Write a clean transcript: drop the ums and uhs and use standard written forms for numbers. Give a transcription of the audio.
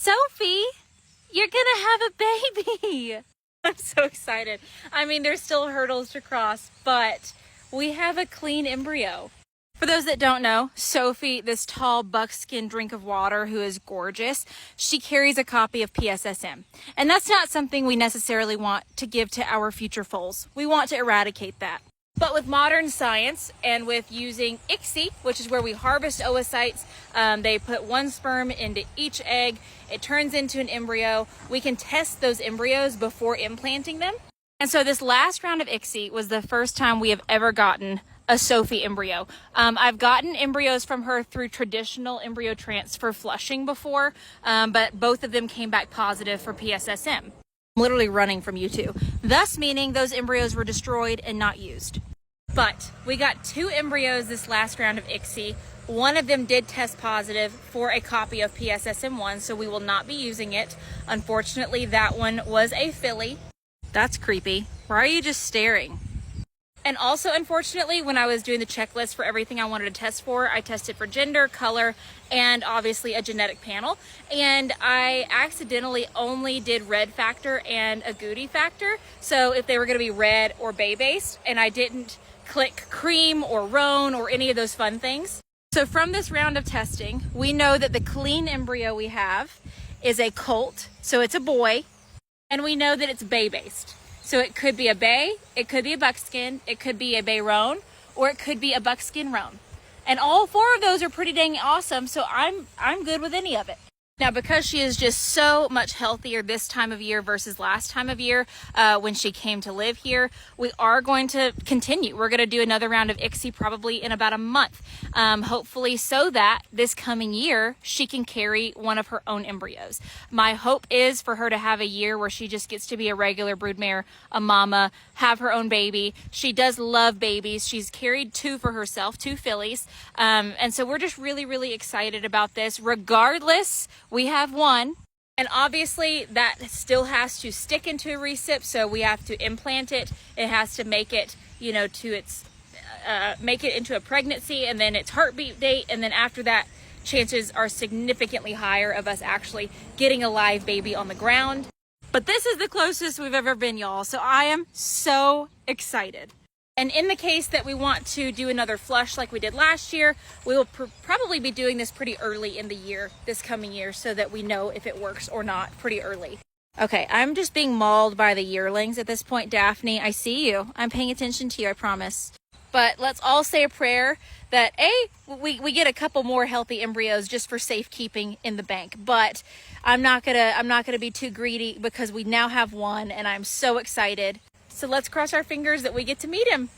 Sophie, you're gonna have a baby. I'm so excited. I mean, there's still hurdles to cross, but we have a clean embryo. For those that don't know, Sophie, this tall buckskin drink of water who is gorgeous, she carries a copy of PSSM. And that's not something we necessarily want to give to our future foals. We want to eradicate that. But with modern science and with using ICSI, which is where we harvest oocytes, they put one sperm into each egg, it turns into an embryo. We can test those embryos before implanting them. And so this last round of ICSI was the first time we have ever gotten a Sophie embryo. I've gotten embryos from her through traditional embryo transfer flushing before, but both of them came back positive for PSSM. I'm literally running from you two, thus meaning those embryos were destroyed and not used. But we got 2 embryos this last round of ICSI. One of them did test positive for a copy of PSSM1, so we will not be using it. Unfortunately, that one was a filly. That's creepy. Why are you just staring? And also, unfortunately, when I was doing the checklist for everything I wanted to test for, I tested for gender, color, and obviously a genetic panel. And I accidentally only did red factor and agouti factor. So if they were going to be red or bay-based, and I didn't click cream or roan or any of those fun things. So from this round of testing, we know that the clean embryo we have is a colt, so it's a boy, and we know that it's bay-based. So it could be a bay, it could be a buckskin, it could be a bay roan, or it could be a buckskin roan. And all 4 of those are pretty dang awesome, so I'm good with any of it. Now, because she is just so much healthier this time of year versus last time of year when she came to live here, we are going to continue. We're going to do another round of ICSI probably in about a month, hopefully so that this coming year she can carry one of her own embryos. My hope is for her to have a year where she just gets to be a regular broodmare, a mama, have her own baby. She does love babies. She's carried 2 for herself, 2 fillies. And so we're just really, really excited about this. Regardless, we have 1, and obviously that still has to stick into a recip, so we have to implant it. It has to make it, you know, to its, make it into a pregnancy, and then its heartbeat date, and then after that, chances are significantly higher of us actually getting a live baby on the ground. But this is the closest we've ever been, y'all, so I am so excited. And in the case that we want to do another flush like we did last year, we will probably be doing this pretty early in the year, this coming year, so that we know if it works or not pretty early. Okay, I'm just being mauled by the yearlings at this point, Daphne. I see you. I'm paying attention to you, I promise. But let's all say a prayer that we get a couple more healthy embryos just for safekeeping in the bank. But I'm not gonna be too greedy because we now have 1 and I'm so excited. So let's cross our fingers that we get to meet him.